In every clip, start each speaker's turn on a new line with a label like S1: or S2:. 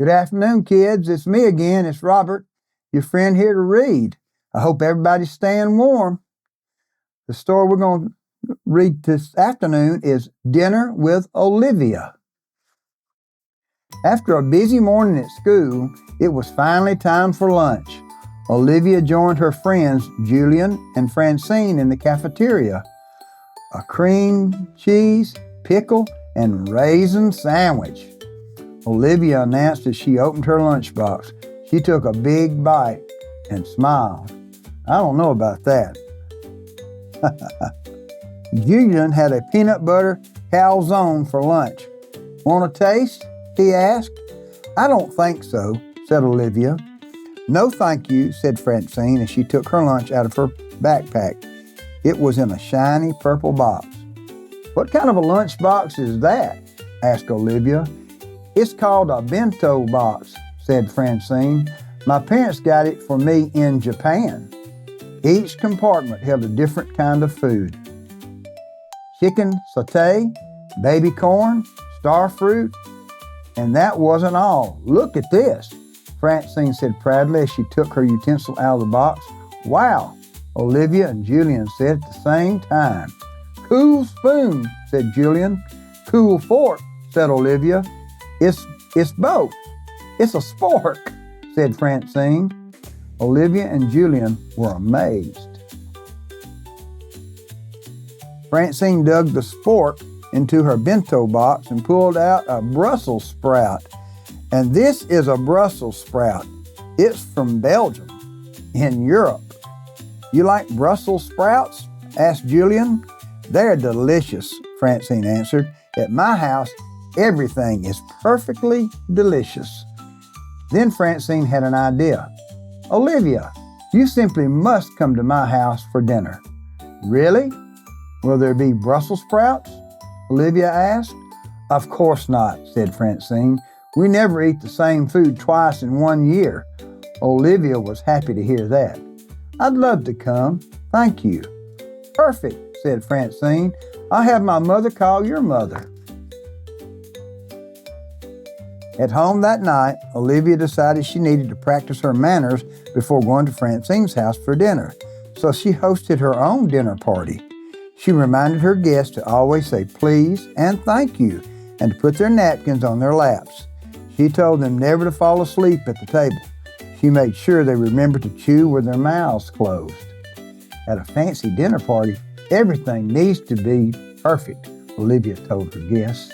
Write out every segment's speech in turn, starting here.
S1: Good afternoon, kids. It's me again. It's Robert, your friend here to read. I hope everybody's staying warm. The story we're going to read this afternoon is Dinner with Olivia. After a busy morning at school, it was finally time for lunch. Olivia joined her friends Julian and Francine in the cafeteria. A cream, cheese, pickle, and raisin sandwich. Olivia announced as she opened her lunchbox. She took a big bite and smiled. I don't know about that. Julian had a peanut butter calzone for lunch. Want a taste? He asked. I don't think so, said Olivia. No, thank you, said Francine as she took her lunch out of her backpack. It was in a shiny purple box. What kind of a lunchbox is that? Asked Olivia. It's called a bento box, said Francine. My parents got it for me in Japan. Each compartment held a different kind of food. Chicken sauté, baby corn, star fruit, and that wasn't all. Look at this, Francine said proudly as she took her utensil out of the box. Wow, Olivia and Julian said at the same time. Cool spoon, said Julian. Cool fork, said Olivia. It's both. It's a spork, said Francine. Olivia and Julian were amazed. Francine dug the spork into her bento box and pulled out a Brussels sprout. And this is a Brussels sprout. It's from Belgium, in Europe. You like Brussels sprouts? Asked Julian. They're delicious, Francine answered. At my house, everything is perfectly delicious. Then Francine had an idea. Olivia, you simply must come to my house for dinner. Really? Will there be Brussels sprouts? Olivia asked. Of course not, said Francine. We never eat the same food twice in 1 year. Olivia was happy to hear that. I'd love to come. Thank you. Perfect, said Francine. I'll have my mother call your mother. At home that night, Olivia decided she needed to practice her manners before going to Francine's house for dinner, so she hosted her own dinner party. She reminded her guests to always say please and thank you, and to put their napkins on their laps. She told them never to fall asleep at the table. She made sure they remembered to chew with their mouths closed. At a fancy dinner party, everything needs to be perfect, Olivia told her guests.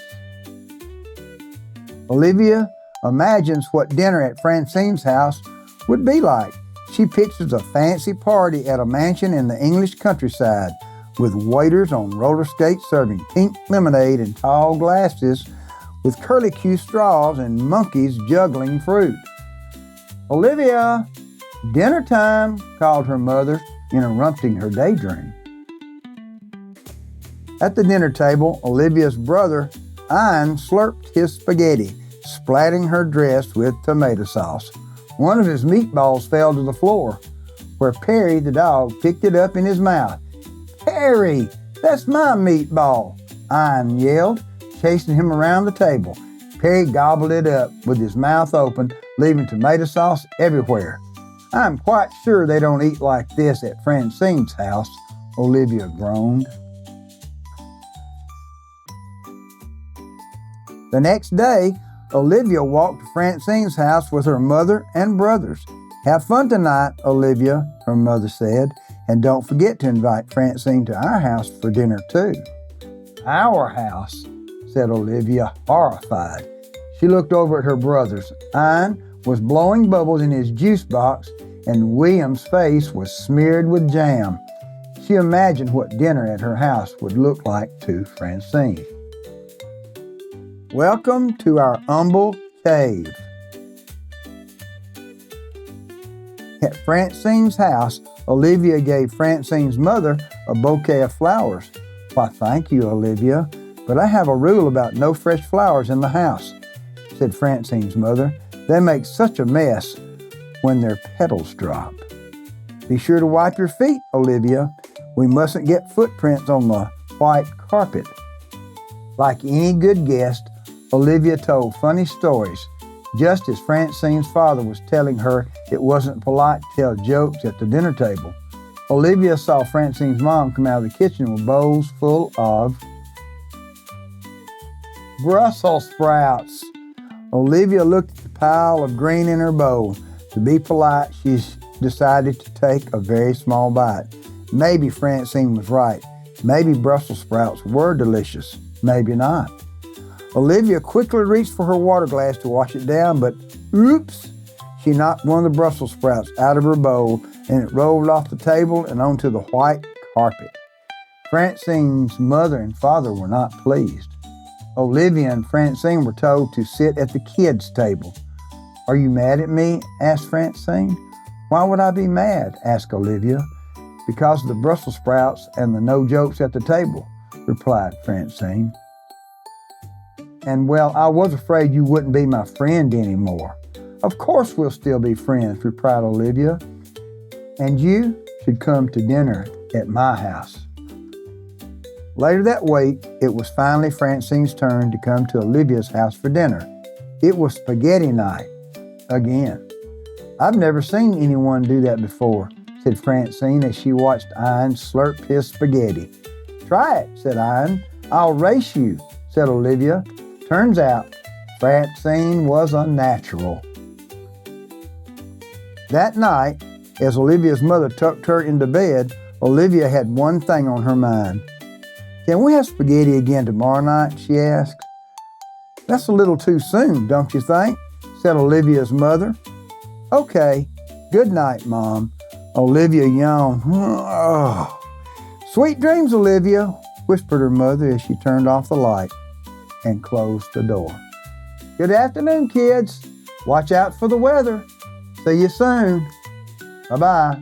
S1: Olivia imagines what dinner at Francine's house would be like. She pictures a fancy party at a mansion in the English countryside with waiters on roller skates serving pink lemonade in tall glasses with curlicue straws and monkeys juggling fruit. Olivia, dinner time, called her mother, interrupting her daydream. At the dinner table, Olivia's brother, Ian, slurped his spaghetti, splatting her dress with tomato sauce. One of his meatballs fell to the floor, where Perry, the dog, picked it up in his mouth. Perry, that's my meatball, Ian yelled, chasing him around the table. Perry gobbled it up with his mouth open, leaving tomato sauce everywhere. I'm quite sure they don't eat like this at Francine's house, Olivia groaned. The next day, Olivia walked to Francine's house with her mother and brothers. Have fun tonight, Olivia, her mother said, and don't forget to invite Francine to our house for dinner too. Our house, said Olivia, horrified. She looked over at her brothers. Ian was blowing bubbles in his juice box, and William's face was smeared with jam. She imagined what dinner at her house would look like to Francine. Welcome to our humble cave. At Francine's house, Olivia gave Francine's mother a bouquet of flowers. Why, thank you, Olivia, but I have a rule about no fresh flowers in the house, said Francine's mother. They make such a mess when their petals drop. Be sure to wipe your feet, Olivia. We mustn't get footprints on the white carpet. Like any good guest, Olivia told funny stories. just as Francine's father was telling her it wasn't polite to tell jokes at the dinner table. Olivia saw Francine's mom come out of the kitchen with bowls full of Brussels sprouts. Olivia looked at the pile of green in her bowl. To be polite, she decided to take a very small bite. Maybe Francine was right. Maybe Brussels sprouts were delicious. Maybe not. Olivia quickly reached for her water glass to wash it down, but oops! She knocked one of the Brussels sprouts out of her bowl, and it rolled off the table and onto the white carpet. Francine's mother and father were not pleased. Olivia and Francine were told to sit at the kids' table. "Are you mad at me?" asked Francine. "Why would I be mad?" asked Olivia. "Because of the Brussels sprouts and the no jokes at the table," replied Francine. "And well, I was afraid you wouldn't be my friend anymore." "Of course we'll still be friends," replied Olivia. "And you should come to dinner at my house." Later that week, it was finally Francine's turn to come to Olivia's house for dinner. It was spaghetti night again. "I've never seen anyone do that before," said Francine as she watched Ian slurp his spaghetti. "Try it," said Ian. "I'll race you," said Olivia. Turns out, Francine was a natural. That night, as Olivia's mother tucked her into bed, Olivia had one thing on her mind. "Can we have spaghetti again tomorrow night?" she asked. "That's a little too soon, don't you think?" said Olivia's mother. "Okay, good night, Mom." Olivia yawned. "Oh. Sweet dreams, Olivia," whispered her mother as she turned off the light and closed the door. "Good afternoon, kids. Watch out for the weather. See you soon. Bye-bye."